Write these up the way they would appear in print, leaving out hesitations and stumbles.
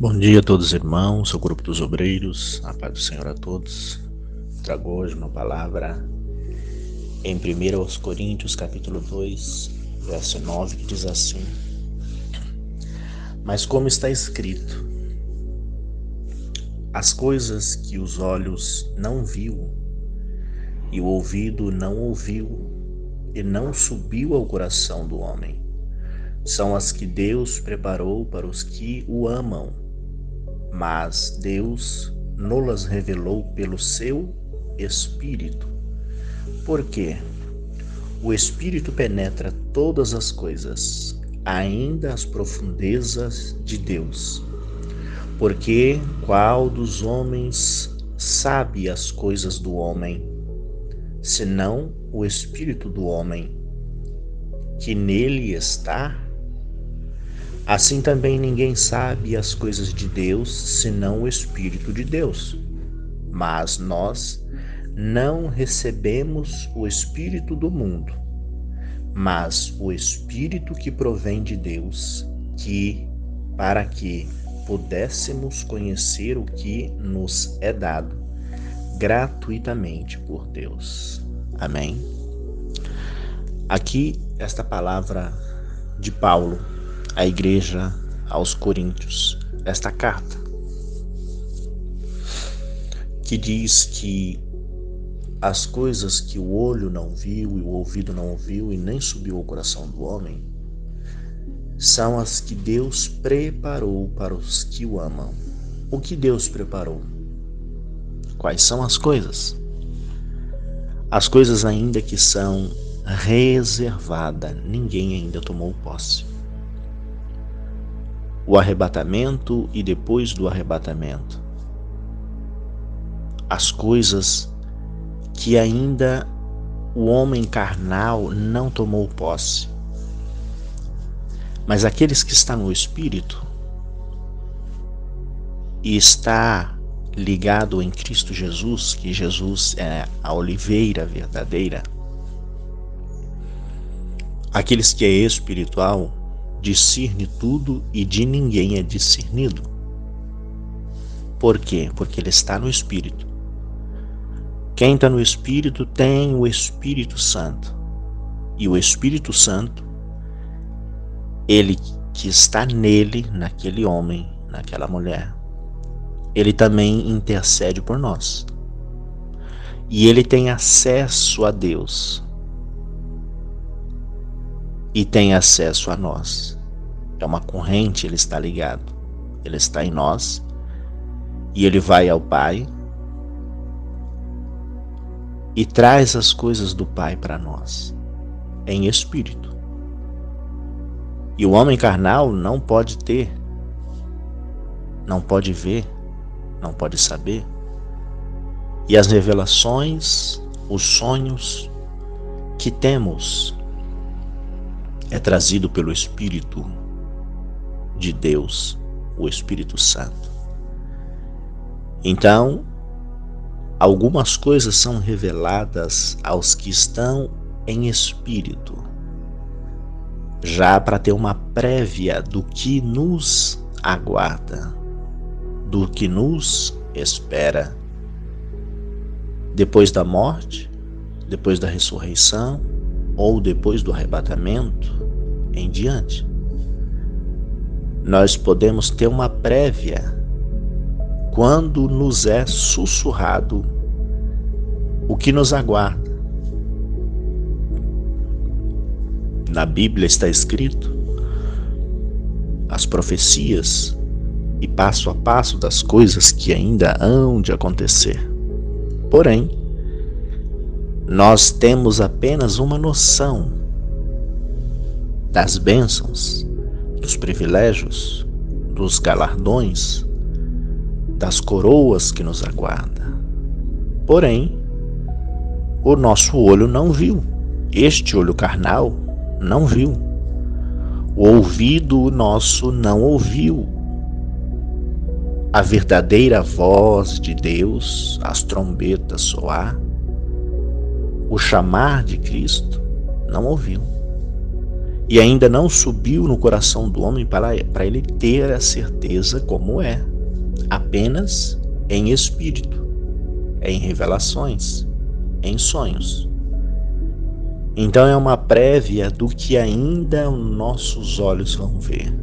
Bom dia a todos, irmãos, sou o grupo dos obreiros, a paz do Senhor a todos. Trago hoje uma palavra em 1 Coríntios, capítulo 2, verso 9, que diz assim: Mas como está escrito, as coisas que os olhos não viu, e o ouvido não ouviu, e não subiu ao coração do homem, são as que Deus preparou para os que o amam. Mas Deus nos revelou pelo seu Espírito. Porque o Espírito penetra todas as coisas, ainda as profundezas de Deus. Porque qual dos homens sabe as coisas do homem, senão o Espírito do homem, que nele está? Assim também ninguém sabe as coisas de Deus, senão o Espírito de Deus. Mas nós não recebemos o Espírito do mundo, mas o Espírito que provém de Deus, para que pudéssemos conhecer o que nos é dado gratuitamente por Deus. Amém? Aqui, esta palavra de Paulo à igreja aos Coríntios, esta carta, que diz que as coisas que o olho não viu e o ouvido não ouviu e nem subiu ao coração do homem, são as que Deus preparou para os que o amam. O que Deus preparou? Quais são as coisas? As coisas ainda que são reservadas, ninguém ainda tomou posse. O arrebatamento e depois do arrebatamento. As coisas que ainda o homem carnal não tomou posse. Mas aqueles que estão no Espírito e está ligado em Cristo Jesus, que Jesus é a oliveira verdadeira, aqueles que é espiritual, discerne tudo e de ninguém é discernido. Por quê? Porque ele está no Espírito. Quem está no Espírito tem o Espírito Santo. E o Espírito Santo, ele que está nele, naquele homem, naquela mulher, ele também intercede por nós. E ele tem acesso a Deus. E tem acesso a nós. É uma corrente, ele está ligado. Ele está em nós. E ele vai ao Pai. E traz as coisas do Pai para nós. Em espírito. E o homem carnal não pode ter. Não pode ver. Não pode saber. E as revelações, os sonhos que temos, é trazido pelo Espírito de Deus, o Espírito Santo. Então, algumas coisas são reveladas aos que estão em Espírito, já para ter uma prévia do que nos aguarda, do que nos espera, depois da morte, depois da ressurreição, ou depois do arrebatamento em diante. Nós podemos ter uma prévia quando nos é sussurrado o que nos aguarda. Na Bíblia está escrito as profecias e passo a passo das coisas que ainda hão de acontecer. Porém, nós temos apenas uma noção das bênçãos, dos privilégios, dos galardões, das coroas que nos aguarda. Porém, o nosso olho não viu, este olho carnal não viu, o ouvido nosso não ouviu a verdadeira voz de Deus, as trombetas soar, o chamar de Cristo, não ouviu. e ainda não subiu no coração do homem para ele ter a certeza como é, apenas em espírito, em revelações, em sonhos. Então é uma prévia do que ainda nossos olhos vão ver.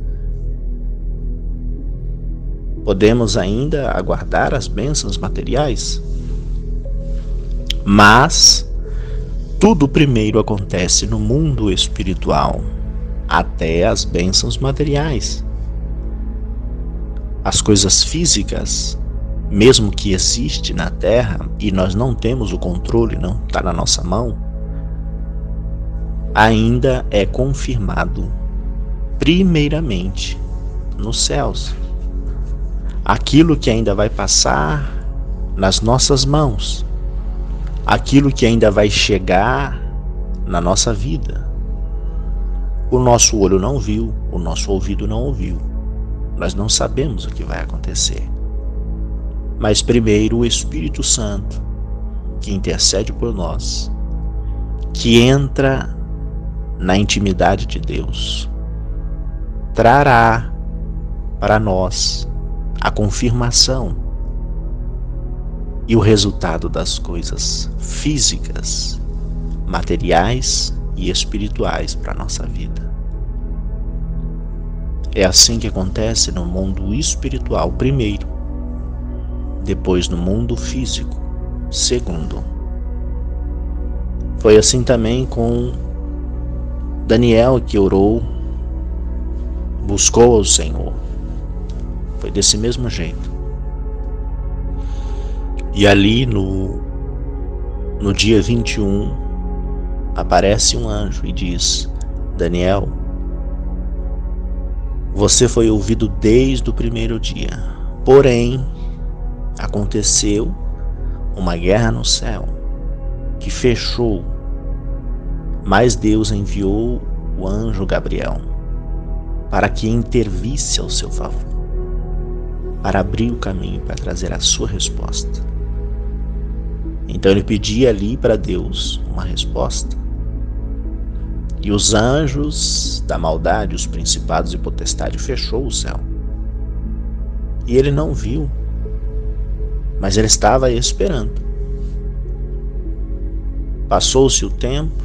Podemos ainda aguardar as bênçãos materiais, mas tudo primeiro acontece no mundo espiritual, até as bênçãos materiais. As coisas físicas, mesmo que existe na Terra e nós não temos o controle, não está na nossa mão, ainda é confirmado primeiramente nos céus. Aquilo que ainda vai passar nas nossas mãos, aquilo que ainda vai chegar na nossa vida. O nosso olho não viu, o nosso ouvido não ouviu. Nós não sabemos o que vai acontecer. Mas primeiro o Espírito Santo, que intercede por nós, que entra na intimidade de Deus, trará para nós a confirmação e o resultado das coisas físicas, materiais e espirituais para a nossa vida. É assim que acontece no mundo espiritual primeiro, depois no mundo físico segundo. Foi assim também com Daniel, que orou, buscou ao Senhor. Foi desse mesmo jeito. E ali no dia 21, aparece um anjo e diz: Daniel, você foi ouvido desde o primeiro dia, porém aconteceu uma guerra no céu que fechou, mas Deus enviou o anjo Gabriel para que intervisse ao seu favor, para abrir o caminho, para trazer a sua resposta. Então ele pedia ali para Deus uma resposta, e os anjos da maldade, os principados e potestades, fechou o céu. E ele não viu, mas ele estava esperando. Passou-se o tempo,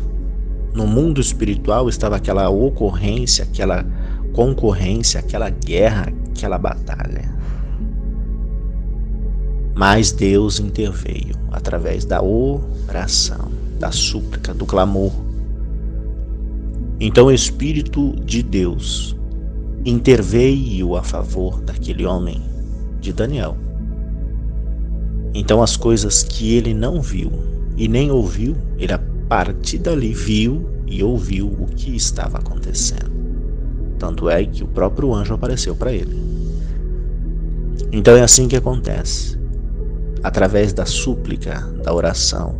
no mundo espiritual estava aquela ocorrência, aquela concorrência, aquela guerra, aquela batalha. Mas Deus interveio através da oração, da súplica, do clamor. Então o Espírito de Deus interveio a favor daquele homem, de Daniel. Então as coisas que ele não viu e nem ouviu, ele a partir dali viu e ouviu o que estava acontecendo. Tanto é que o próprio anjo apareceu para ele. Então é assim que acontece. Através da súplica, da oração.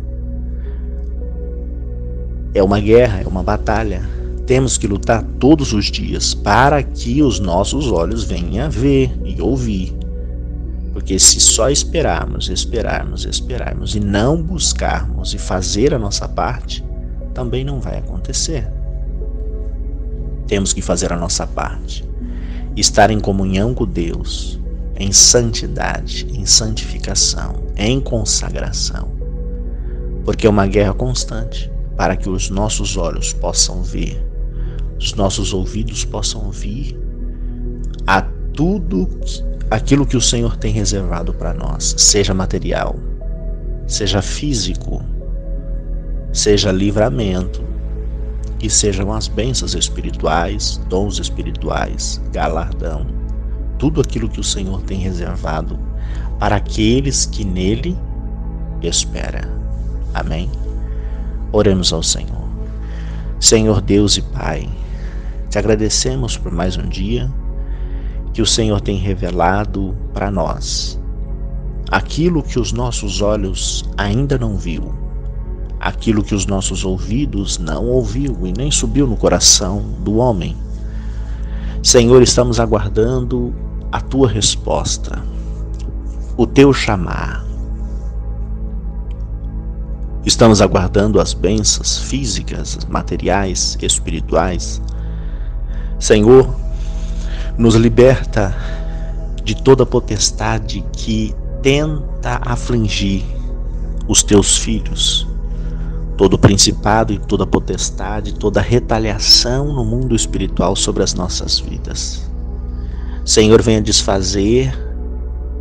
É uma guerra, é uma batalha. Temos que lutar todos os dias para que os nossos olhos venham a ver e ouvir. Porque se só esperarmos e não buscarmos e fazer a nossa parte, também não vai acontecer. Temos que fazer a nossa parte. Estar em comunhão com Deus, em santidade, em santificação, em consagração. Porque é uma guerra constante para que os nossos olhos possam ver, os nossos ouvidos possam ouvir a tudo aquilo que o Senhor tem reservado para nós, seja material, seja físico, seja livramento e sejam as bênçãos espirituais, dons espirituais, galardão, tudo aquilo que o Senhor tem reservado para aqueles que nele esperam. Amém? Oremos ao Senhor. Senhor Deus e Pai, te agradecemos por mais um dia que o Senhor tem revelado para nós aquilo que os nossos olhos ainda não viu, aquilo que os nossos ouvidos não ouviu e nem subiu no coração do homem. Senhor, estamos aguardando a tua resposta, o teu chamar. Estamos aguardando as bênçãos físicas, materiais, espirituais, Senhor, nos liberta de toda potestade que tenta afligir os teus filhos, todo principado e toda potestade, toda retaliação no mundo espiritual sobre as nossas vidas. Senhor, venha desfazer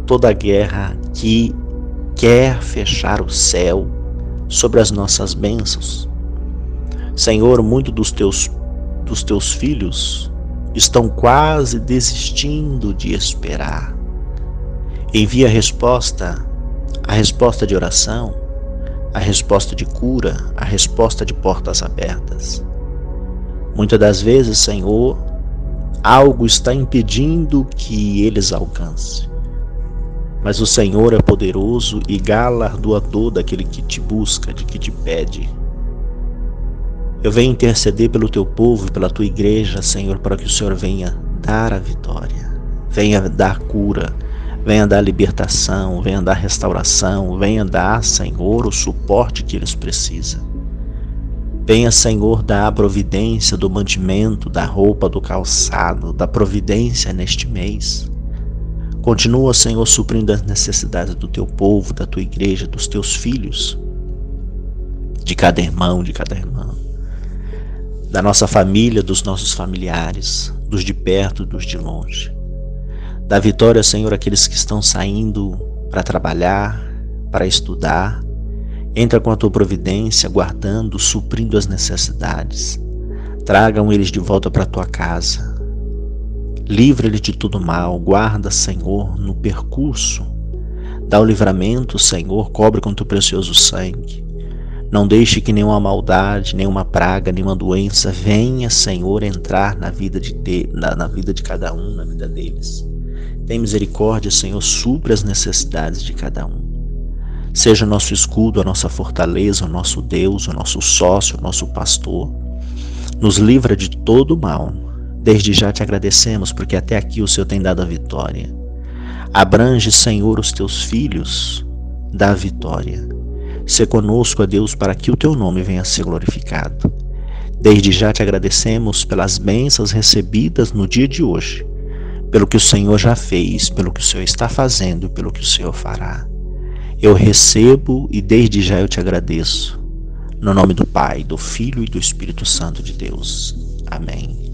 toda a guerra que quer fechar o céu sobre as nossas bênçãos. Senhor, muitos dos teus filhos estão quase desistindo de esperar. Envia a resposta de oração, a resposta de cura, a resposta de portas abertas. Muitas das vezes, Senhor, algo está impedindo que eles alcancem. Mas o Senhor é poderoso e galardoador daquele que te busca, de que te pede. Eu venho interceder pelo teu povo e pela tua igreja, Senhor, para que o Senhor venha dar a vitória, venha dar cura, venha dar libertação, venha dar restauração, venha dar, Senhor, o suporte que eles precisam. Venha, Senhor, dar a providência do mantimento, da roupa, do calçado, da providência neste mês. Continua, Senhor, suprindo as necessidades do teu povo, da tua igreja, dos teus filhos, de cada irmão, de cada irmã, da nossa família, dos nossos familiares, dos de perto, dos de longe. Dá vitória, Senhor, àqueles que estão saindo para trabalhar, para estudar. Entra com a tua providência, guardando, suprindo as necessidades. Tragam eles de volta para a tua casa. Livra eles de todo mal. Guarda, Senhor, no percurso. Dá o livramento, Senhor, cobre com teu precioso sangue. Não deixe que nenhuma maldade, nenhuma praga, nenhuma doença venha, Senhor, entrar na vida de cada um, na vida deles. Tem misericórdia, Senhor, supre as necessidades de cada um. Seja o nosso escudo, a nossa fortaleza, o nosso Deus, o nosso sócio, o nosso pastor. Nos livra de todo mal. Desde já te agradecemos, porque até aqui o Senhor tem dado a vitória. Abrange, Senhor, os teus filhos, dá a vitória. Sê conosco, ó Deus, para que o teu nome venha a ser glorificado. Desde já te agradecemos pelas bênçãos recebidas no dia de hoje, pelo que o Senhor já fez, pelo que o Senhor está fazendo, pelo que o Senhor fará. Eu recebo e desde já eu te agradeço. No nome do Pai, do Filho e do Espírito Santo de Deus. Amém.